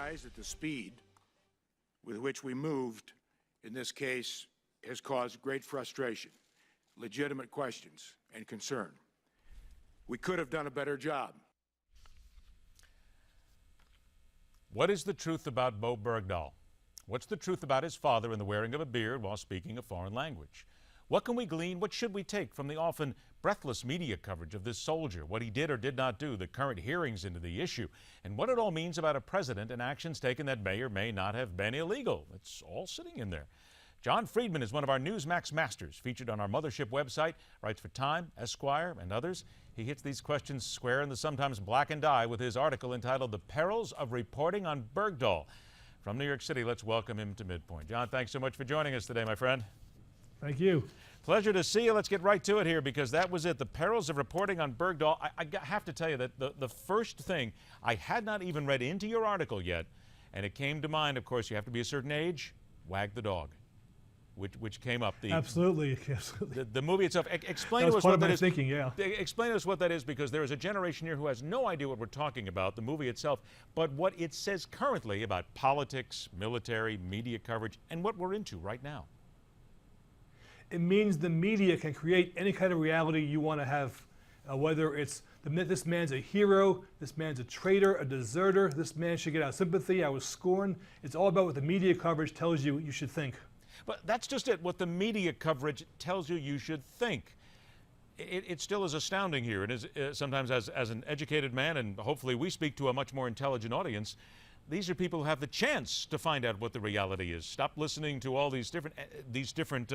recognize that the speed with which we moved in this case has caused great frustration, legitimate questions, and concern. We could have done a better job. What is the truth about Bo Bergdahl? What's the truth about his father and the wearing of a beard while speaking a foreign language? What can we glean? What should we take from the often breathless media coverage of this soldier, what he did or did not do, the current hearings into the issue, and what it all means about a president and actions taken that may or may not have been illegal? It's all sitting in there. Jon Friedman is one of our Newsmax masters, featured on our mothership website, writes for Time, Esquire, and others. He hits these questions square in the sometimes blackened eye with his article entitled The Perils of Reporting on Bergdahl. From New York City, let's welcome him to Midpoint. Jon, thanks so much for joining us today, my friend. Thank you. Pleasure to see you. Let's get right to it here, because that was it. The perils of reporting on Bergdahl. I have to tell you that the first thing, I had not even read into your article yet, and it came to mind, of course, you have to be a certain age, Wag the Dog, which came up. Absolutely. The movie itself. Explain to us what that is. Explain to us what that is, because there is a generation here who has no idea what we're talking about, the movie itself, but what it says currently about politics, military, media coverage, and what we're into right now. It means the media can create any kind of reality you want to have, whether it's this man's a hero, this man's a traitor, a deserter, this man should get our sympathy, I was scorned. It's all about what the media coverage tells you you should think. But that's just it, what the media coverage tells you you should think. It still is astounding here. It is sometimes as an educated man, and hopefully we speak to a much more intelligent audience, these are people who have the chance to find out what the reality is. Stop listening to all these different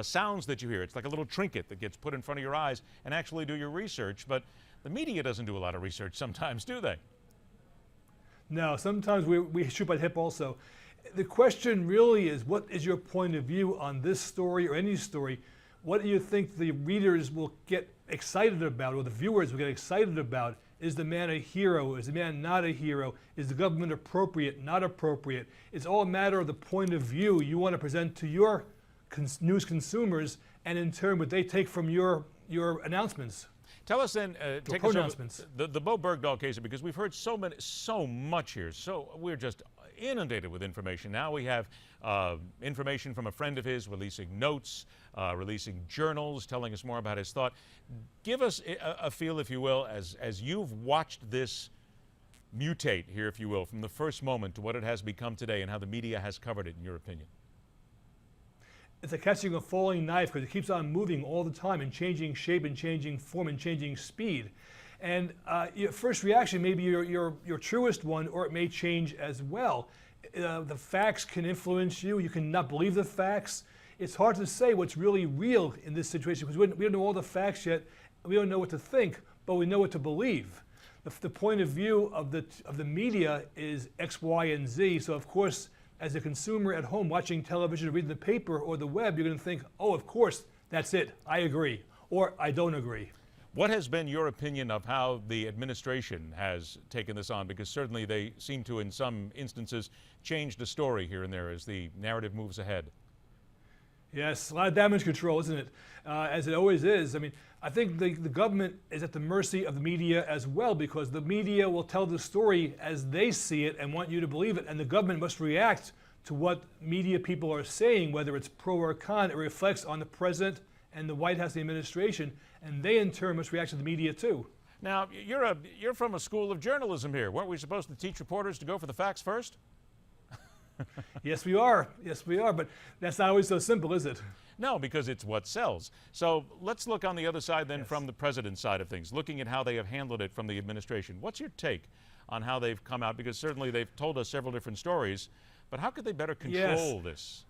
sounds that you hear. It's like a little trinket that gets put in front of your eyes, and actually do your research. But the media doesn't do a lot of research sometimes, do they? No, sometimes we shoot by the hip also. The question really is, what is your point of view on this story or any story? What do you think the readers will get excited about, or the viewers will get excited about? Is the man a hero? Is the man not a hero? Is the government appropriate, not appropriate? It's all a matter of the point of view you want to present to your news consumers, and in turn what they take from your announcements. Tell us then, take us announcements. The Bo Bergdahl case, because we've heard so much here. So we're just inundated with information. Now we have information from a friend of his releasing notes, releasing journals, telling us more about his thought. Give us a feel, if you will, as you've watched this mutate here, if you will, from the first moment to what it has become today, and how the media has covered it, in your opinion. It's like catching a falling knife, because it keeps on moving all the time and changing shape and changing form and changing speed. And your first reaction may be your truest one, or it may change as well. The facts can influence you. You can not believe the facts. It's hard to say what's really real in this situation, because we don't know all the facts yet. We don't know what to think, but we know what to believe. The point of view of the media is X, Y, and Z. So of course, as a consumer at home watching television or reading the paper or the web, you're going to think, oh, of course, that's it. I agree, or I don't agree. What has been your opinion of how the administration has taken this on? Because certainly they seem to, in some instances, change the story here and there as the narrative moves ahead. Yes, a lot of damage control, isn't it? As it always is. I mean, I think the government is at the mercy of the media as well, because the media will tell the story as they see it and want you to believe it, and the government must react to what media people are saying, whether it's pro or con. It reflects on the president and the White House, the administration, and they in turn must react to the media too. Now, you're from a school of journalism here. Weren't we supposed to teach reporters to go for the facts first? Yes, we are. Yes, we are. But that's not always so simple, is it? No, because it's what sells. So let's look on the other side then, yes, from the president's side of things, looking at how they have handled it from the administration. What's your take on how they've come out? Because certainly they've told us several different stories, but how could they better control this?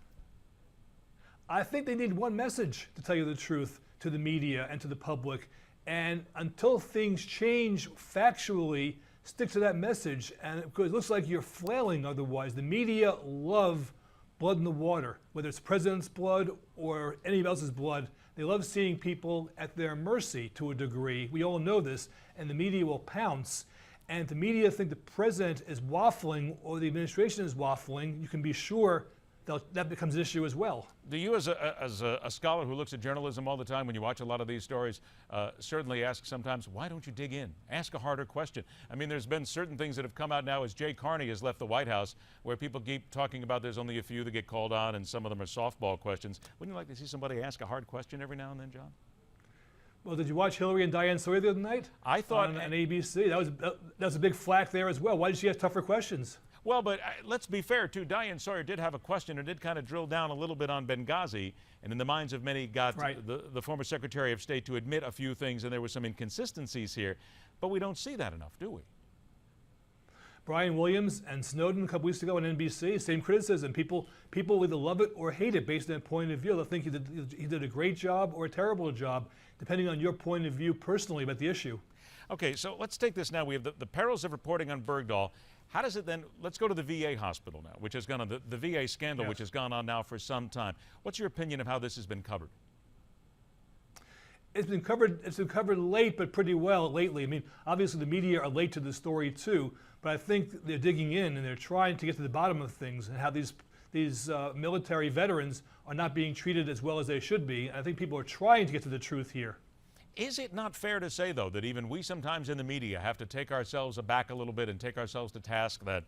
I think they need one message, to tell you the truth, to the media and to the public. And until things change factually, stick to that message. And because it looks like you're flailing otherwise. The media love blood in the water, whether it's the president's blood or anybody else's blood. They love seeing people at their mercy to a degree. We all know this, and the media will pounce. And if the media think the president is waffling or the administration is waffling, you can be sure that becomes an issue as well. Do you, as a scholar who looks at journalism all the time, when you watch a lot of these stories, certainly ask sometimes, why don't you dig in? Ask a harder question. I mean, there's been certain things that have come out now as Jay Carney has left the White House, where people keep talking about there's only a few that get called on, and some of them are softball questions. Wouldn't you like to see somebody ask a hard question every now and then, John? Well, did you watch Hillary and Diane Sawyer the other night? I thought on ABC. That was a big flack there as well. Why did she have tougher questions? Well, but let's be fair, too. Diane Sawyer did have a question and did kind of drill down a little bit on Benghazi, and in the minds of many got the former Secretary of State to admit a few things, and there were some inconsistencies here. But we don't see that enough, do we? Brian Williams and Snowden a couple weeks ago on NBC, same criticism. People either love it or hate it based on their point of view. They'll think he did a great job or a terrible job, depending on your point of view personally about the issue. Okay, so let's take this now. We have the perils of reporting on Bergdahl. How does it then, let's go to the VA hospital now, which has gone on, the VA scandal, Yes. which has gone on now for some time. What's your opinion of how this has been covered? It's been covered late, but pretty well lately. I mean, obviously the media are late to the story too, but I think they're digging in and they're trying to get to the bottom of things and how these military veterans are not being treated as well as they should be. And I think people are trying to get to the truth here. Is it not fair to say, though, that even we sometimes in the media have to take ourselves aback a little bit and take ourselves to task that,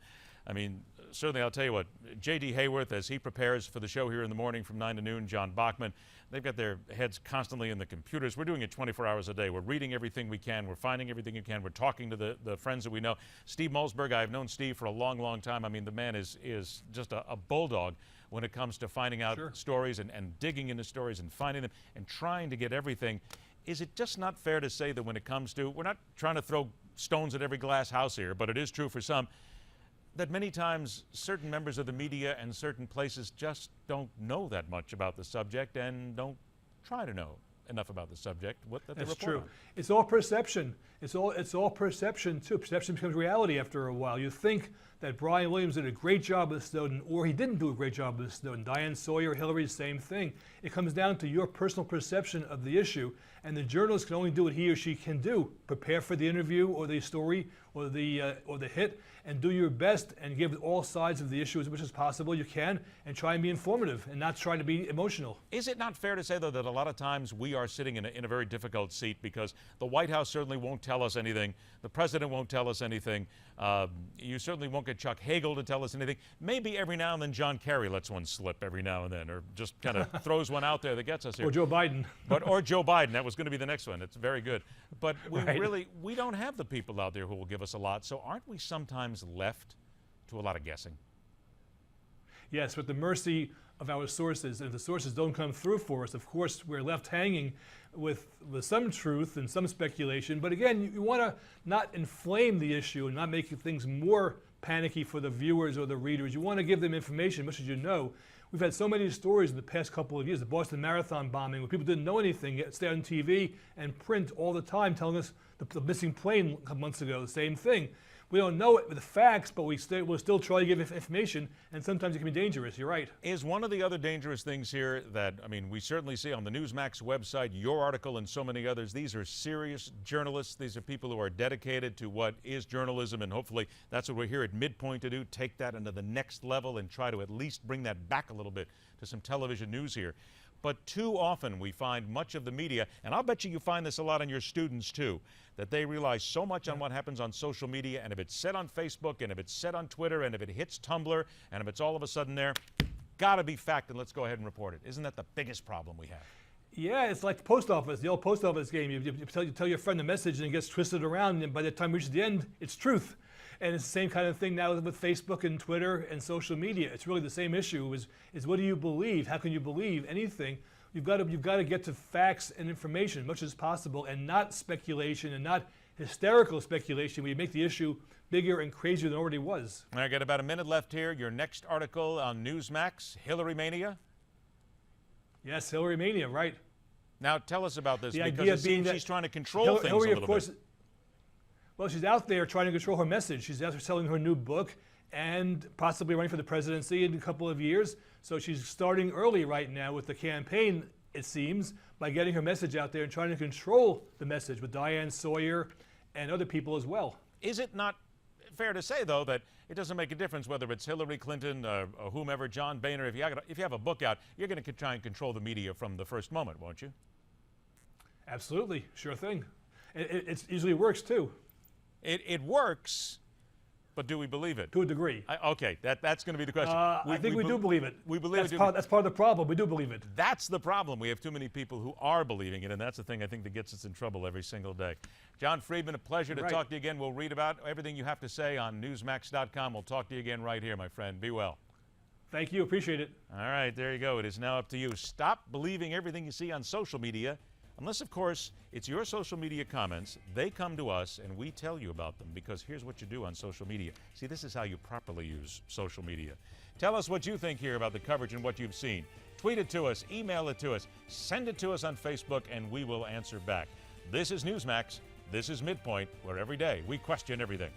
I mean, certainly I'll tell you what, J.D. Hayworth, as he prepares for the show here in the morning from 9 to noon, John Bachman, they've got their heads constantly in the computers. We're doing it 24 hours a day. We're reading everything we can. We're finding everything we can. We're talking to the friends that we know. Steve Malzberg, I've known Steve for a long, long time. I mean, the man is just a bulldog when it comes to finding out stories and digging into stories and finding them and trying to get everything. Is it just not fair to say that when it comes to, we're not trying to throw stones at every glass house here, but it is true for some, that many times certain members of the media and certain places just don't know that much about the subject and don't try to know enough about the subject. That's true. It's all perception. It's all perception too. Perception becomes reality after a while. You think that Brian Williams did a great job with Snowden, or he didn't do a great job with Snowden. Diane Sawyer, Hillary, same thing. It comes down to your personal perception of the issue, and the journalist can only do what he or she can do: prepare for the interview or the story or the hit, and do your best and give all sides of the issue as much as possible you can, and try and be informative and not try to be emotional. Is it not fair to say, though, that a lot of times we are sitting in a very difficult seat because the White House certainly won't tell us anything, the president won't tell us anything, you certainly won't get Chuck Hagel to tell us anything. Maybe every now and then John Kerry lets one slip every now and then, or just kind of throws one out there that gets us here. Or Joe Biden. Or Joe Biden. That was going to be the next one. It's very good. But we don't have the people out there who will give us a lot. So aren't we sometimes left to a lot of guessing? Yes, with the mercy of our sources. And if the sources don't come through for us, of course, we're left hanging with some truth and some speculation. But again, you want to not inflame the issue and not make things more panicky for the viewers or the readers. You want to give them information, much as you know. We've had so many stories in the past couple of years, the Boston Marathon bombing, where people didn't know anything, yet stay on TV and print all the time telling us the missing plane a couple months ago, the same thing. We don't know it with the facts, but we'll still try to give information, and sometimes it can be dangerous. You're right. Is one of the other dangerous things here that, I mean, we certainly see on the Newsmax website, your article and so many others, these are serious journalists. These are people who are dedicated to what is journalism, and hopefully that's what we're here at Midpoint to do, take that into the next level and try to at least bring that back a little bit to some television news here. But too often we find much of the media, and I'll bet you find this a lot on your students too, that they rely so much on what happens on social media, and if it's said on Facebook, and if it's said on Twitter, and if it hits Tumblr, and if it's all of a sudden there, gotta be fact, and let's go ahead and report it. Isn't that the biggest problem we have? Yeah, it's like the post office, the old post office game. You tell your friend a message and it gets twisted around, and by the time it reaches the end, it's truth. And it's the same kind of thing now with Facebook and Twitter and social media. It's really the same issue, is what do you believe? How can you believe anything? You've got to get to facts and information as much as possible, and not speculation and not hysterical speculation where you make the issue bigger and crazier than it already was. I got about a minute left here. Your next article on Newsmax, Hillary Mania. Yes, Hillary Mania, right. Now tell us about this, the because idea it seems being she's trying to control things Hillary, a little bit. Well, she's out there trying to control her message. She's out there selling her new book and possibly running for the presidency in a couple of years. So she's starting early right now with the campaign, it seems, by getting her message out there and trying to control the message with Diane Sawyer and other people as well. Is it not fair to say, though, that It doesn't make a difference whether it's Hillary Clinton or whomever, John Boehner. If you have a book out, you're going to try and control the media from the first moment, won't you? Absolutely, sure thing. It usually works too. It works, but do we believe it? To a degree. Okay, that's going to be the question. I think we do believe it. We believe that's it. That's part of the problem. We do believe it. That's the problem. We have too many people who are believing it, and that's the thing I think that gets us in trouble every single day. Jon Friedman, a pleasure to talk to you again. We'll read about everything you have to say on Newsmax.com. We'll talk to you again right here, my friend. Be well. Thank you. Appreciate it. All right, there you go. It is now up to you. Stop believing everything you see on social media. Unless, of course, it's your social media comments. They come to us and we tell you about them, because here's what you do on social media. See, this is how you properly use social media. Tell us what you think here about the coverage and what you've seen. Tweet it to us, email it to us, send it to us on Facebook, and we will answer back. This is Newsmax. This is Midpoint, where every day we question everything.